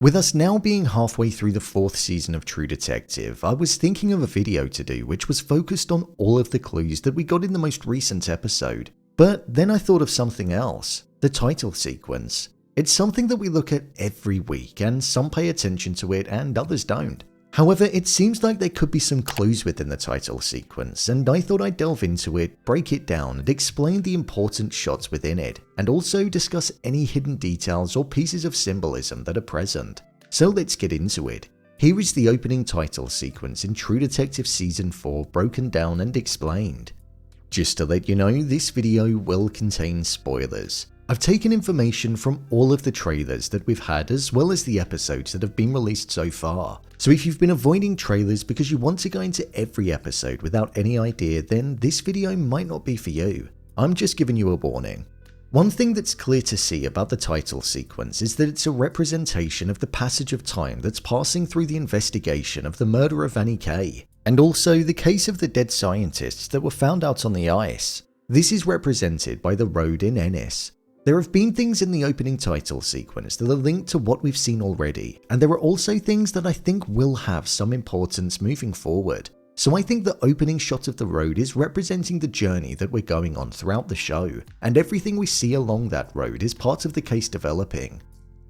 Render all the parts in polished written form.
With us now being halfway through the 4th season of True Detective, I was thinking of a video to do which was focused on all of the clues that we got in the most recent episode. But then I thought of something else, the title sequence. It's something that we look at every week, and some pay attention to it and others don't. However, it seems like there could be some clues within the title sequence, and I thought I'd delve into it, break it down, and explain the important shots within it, and also discuss any hidden details or pieces of symbolism that are present. So let's get into it. Here is the opening title sequence in True Detective Season 4 broken down and explained. Just to let you know, this video will contain spoilers. I've taken information from all of the trailers that we've had as well as the episodes that have been released so far. So if you've been avoiding trailers because you want to go into every episode without any idea, then this video might not be for you. I'm just giving you a warning. One thing that's clear to see about the title sequence is that it's a representation of the passage of time that's passing through the investigation of the murder of Annie Kay, and also the case of the dead scientists that were found out on the ice. This is represented by the road in Ennis. There have been things in the opening title sequence that are linked to what we've seen already, and there are also things that I think will have some importance moving forward. So I think the opening shot of the road is representing the journey that we're going on throughout the show, and everything we see along that road is part of the case developing.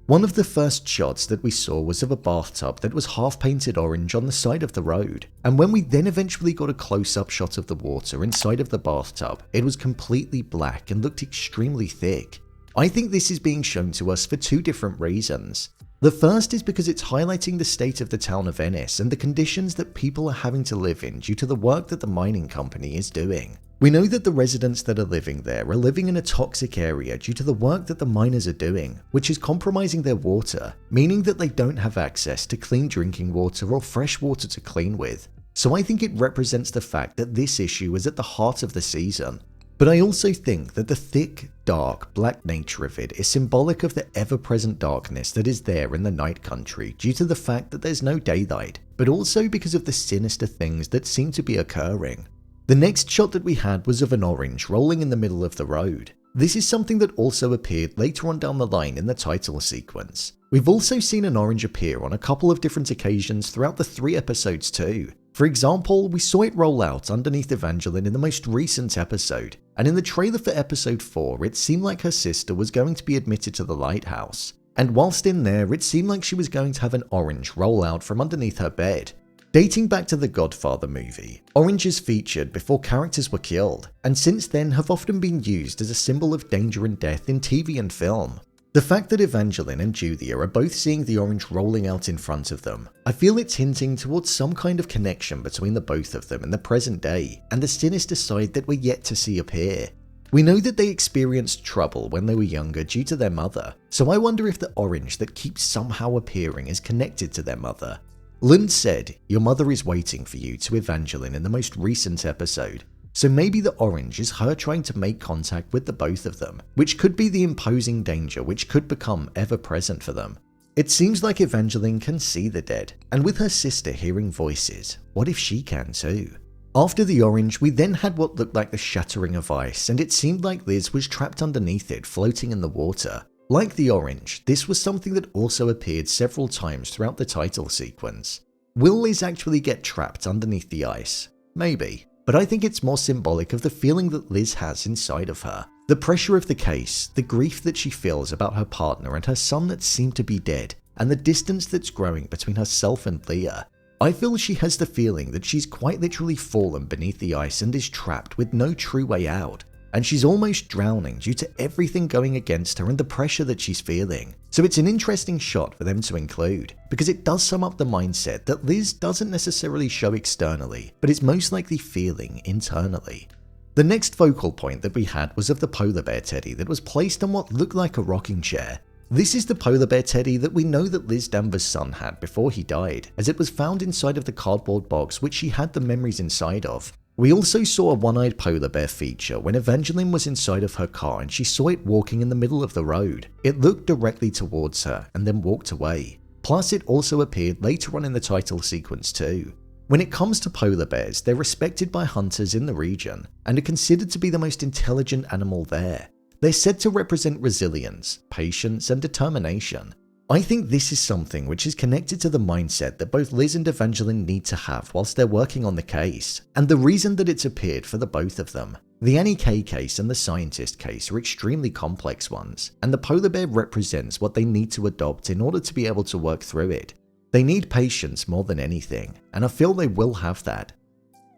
One of the first shots that we saw was of a bathtub that was half painted orange on the side of the road, and when we then eventually got a close-up shot of the water inside of the bathtub, it was completely black and looked extremely thick. I think this is being shown to us for two different reasons. The first is because it's highlighting the state of the town of Ennis and the conditions that people are having to live in due to the work that the mining company is doing. We know that the residents that are living there are living in a toxic area due to the work that the miners are doing, which is compromising their water, meaning that they don't have access to clean drinking water or fresh water to clean with. So I think it represents the fact that this issue is at the heart of the season. But I also think that the thick, dark, black nature of it is symbolic of the ever-present darkness that is there in the night country due to the fact that there's no daylight, but also because of the sinister things that seem to be occurring. The next shot that we had was of an orange rolling in the middle of the road. This is something that also appeared later on down the line in the title sequence. We've also seen an orange appear on a couple of different occasions throughout the 3 episodes too. For example, we saw it roll out underneath Evangeline in the most recent episode, and in the trailer for episode 4 it seemed like her sister was going to be admitted to the lighthouse, and whilst in there it seemed like she was going to have an orange roll out from underneath her bed. Dating back to the Godfather movie, oranges featured before characters were killed, and since then have often been used as a symbol of danger and death in TV and film. The fact that Evangeline and Julia are both seeing the orange rolling out in front of them, I feel it's hinting towards some kind of connection between the both of them in the present day and the sinister side that we're yet to see appear. We know that they experienced trouble when they were younger due to their mother, so I wonder if the orange that keeps somehow appearing is connected to their mother. Lund said, "Your mother is waiting for you" to Evangeline in the most recent episode. So maybe the orange is her trying to make contact with the both of them, which could be the imposing danger which could become ever present for them. It seems like Evangeline can see the dead, and with her sister hearing voices, what if she can too? After the orange, we then had what looked like the shattering of ice, and it seemed like Liz was trapped underneath it, floating in the water. Like the orange, this was something that also appeared several times throughout the title sequence. Will Liz actually get trapped underneath the ice? Maybe. But I think it's more symbolic of the feeling that Liz has inside of her. The pressure of the case, the grief that she feels about her partner and her son that seem to be dead, and the distance that's growing between herself and Leah. I feel she has the feeling that she's quite literally fallen beneath the ice and is trapped with no true way out. And she's almost drowning due to everything going against her and the pressure that she's feeling. So it's an interesting shot for them to include, because it does sum up the mindset that Liz doesn't necessarily show externally, but is most likely feeling internally. The next focal point that we had was of the polar bear teddy that was placed on what looked like a rocking chair. This is the polar bear teddy that we know that Liz Danvers' son had before he died, as it was found inside of the cardboard box which she had the memories inside of. We also saw a one-eyed polar bear feature when Evangeline was inside of her car and she saw it walking in the middle of the road. It looked directly towards her and then walked away. Plus it also appeared later on in the title sequence too. When it comes to polar bears, they're respected by hunters in the region and are considered to be the most intelligent animal there. They're said to represent resilience, patience, and determination. I think this is something which is connected to the mindset that both Liz and Evangeline need to have whilst they're working on the case, and the reason that it's appeared for the both of them. The Annie K case and the scientist case are extremely complex ones, and the polar bear represents what they need to adopt in order to be able to work through it. They need patience more than anything, and I feel they will have that.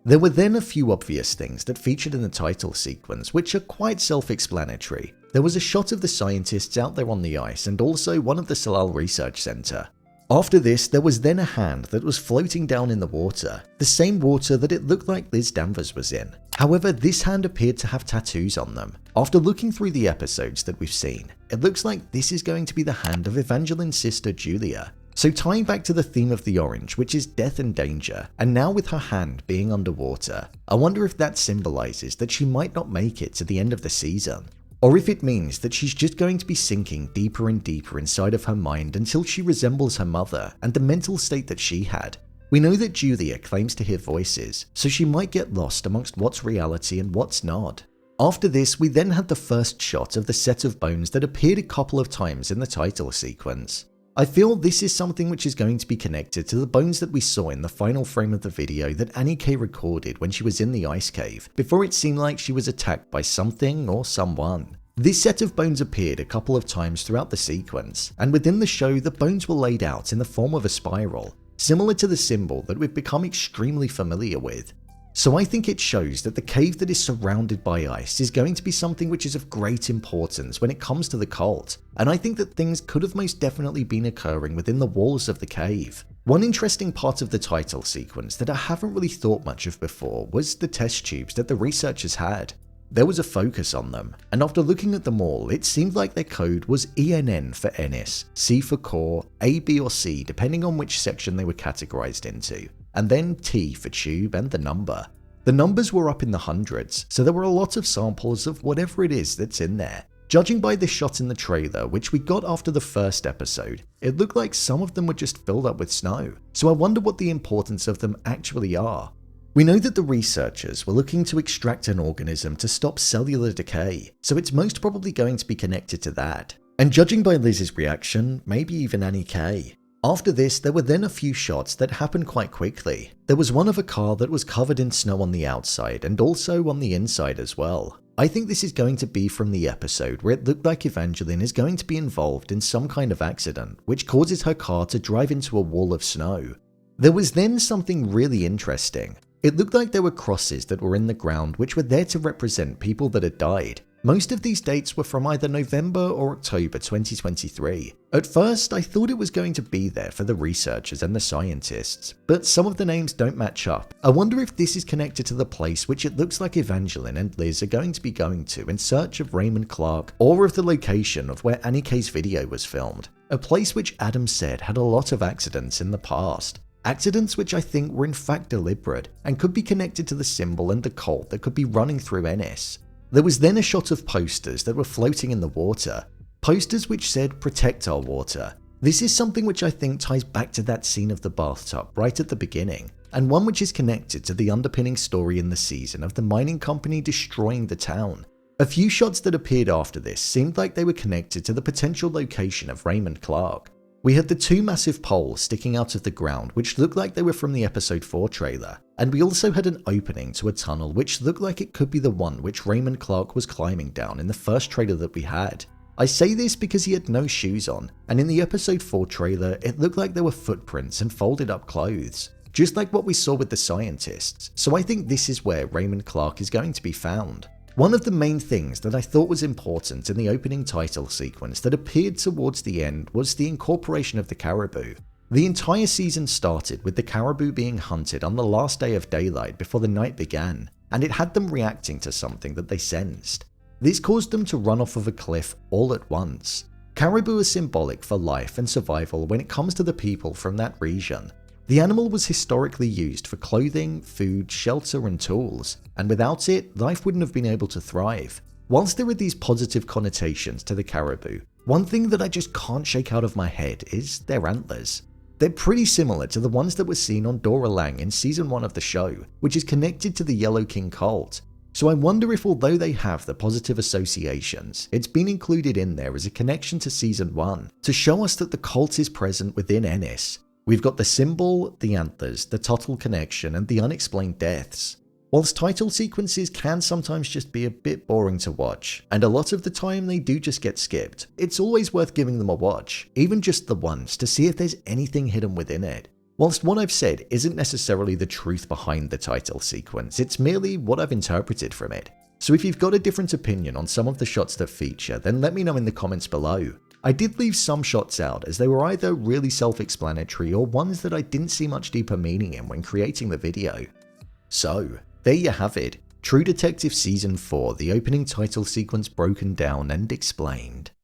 There were then a few obvious things that featured in the title sequence which are quite self-explanatory. There was a shot of the scientists out there on the ice and also one of the Salal Research Center. After this, there was then a hand that was floating down in the water, the same water that it looked like Liz Danvers was in. However, this hand appeared to have tattoos on them. After looking through the episodes that we've seen, it looks like this is going to be the hand of Evangeline's sister Julia. So tying back to the theme of the orange, which is death and danger, and now with her hand being underwater, I wonder if that symbolizes that she might not make it to the end of the season. Or if it means that she's just going to be sinking deeper and deeper inside of her mind until she resembles her mother and the mental state that she had. We know that Julia claims to hear voices, so she might get lost amongst what's reality and what's not. After this, we then had the first shot of the set of bones that appeared a couple of times in the title sequence. I feel this is something which is going to be connected to the bones that we saw in the final frame of the video that Annie K recorded when she was in the ice cave, before it seemed like she was attacked by something or someone. This set of bones appeared a couple of times throughout the sequence, and within the show the bones were laid out in the form of a spiral, similar to the symbol that we've become extremely familiar with. So I think it shows that the cave that is surrounded by ice is going to be something which is of great importance when it comes to the cult, and I think that things could have most definitely been occurring within the walls of the cave. One interesting part of the title sequence that I haven't really thought much of before was the test tubes that the researchers had. There was a focus on them, and after looking at them all, it seemed like their code was ENN for Ennis, C for core, A, B or C depending on which section they were categorized into, and then T for tube and the number. The numbers were up in the hundreds, so there were a lot of samples of whatever it is that's in there. Judging by the shot in the trailer, which we got after the first episode, it looked like some of them were just filled up with snow, so I wonder what the importance of them actually are. We know that the researchers were looking to extract an organism to stop cellular decay, so it's most probably going to be connected to that. And judging by Liz's reaction, maybe even Annie K. After this, there were then a few shots that happened quite quickly. There was one of a car that was covered in snow on the outside and also on the inside as well. I think this is going to be from the episode where it looked like Evangeline is going to be involved in some kind of accident, which causes her car to drive into a wall of snow. There was then something really interesting. It looked like there were crosses that were in the ground which were there to represent people that had died. Most of these dates were from either November or October 2023. At first, I thought it was going to be there for the researchers and the scientists, but some of the names don't match up. I wonder if this is connected to the place which it looks like Evangeline and Liz are going to be going to in search of Raymond Clarke, or of the location of where Annie K's video was filmed, a place which Adam said had a lot of accidents in the past. Accidents which I think were in fact deliberate and could be connected to the symbol and the cult that could be running through Ennis. There was then a shot of posters that were floating in the water. Posters which said, "Protect our water." This is something which I think ties back to that scene of the bathtub right at the beginning, and one which is connected to the underpinning story in the season of the mining company destroying the town. A few shots that appeared after this seemed like they were connected to the potential location of Raymond Clarke. We had the two massive poles sticking out of the ground which looked like they were from the episode 4 trailer, and we also had an opening to a tunnel which looked like it could be the one which Raymond Clarke was climbing down in the first trailer that we had. I say this because he had no shoes on, and in the episode 4 trailer it looked like there were footprints and folded up clothes, just like what we saw with the scientists, so I think this is where Raymond Clarke is going to be found. One of the main things that I thought was important in the opening title sequence that appeared towards the end was the incorporation of the caribou. The entire season started with the caribou being hunted on the last day of daylight before the night began, and it had them reacting to something that they sensed. This caused them to run off of a cliff all at once. Caribou is symbolic for life and survival when it comes to the people from that region. The animal was historically used for clothing, food, shelter and tools, and without it, life wouldn't have been able to thrive. Whilst there are these positive connotations to the caribou, one thing that I just can't shake out of my head is their antlers. They're pretty similar to the ones that were seen on Dora Lang in season 1 of the show, which is connected to the Yellow King cult. So I wonder if although they have the positive associations, it's been included in there as a connection to Season 1 to show us that the cult is present within Ennis. We've got the symbol, the antlers, the total connection, and the unexplained deaths. Whilst title sequences can sometimes just be a bit boring to watch, and a lot of the time they do just get skipped, it's always worth giving them a watch, even just the once, to see if there's anything hidden within it. Whilst what I've said isn't necessarily the truth behind the title sequence, it's merely what I've interpreted from it. So if you've got a different opinion on some of the shots that feature, then let me know in the comments below. I did leave some shots out as they were either really self-explanatory or ones that I didn't see much deeper meaning in when creating the video. So, there you have it, True Detective Season 4, the opening title sequence broken down and explained.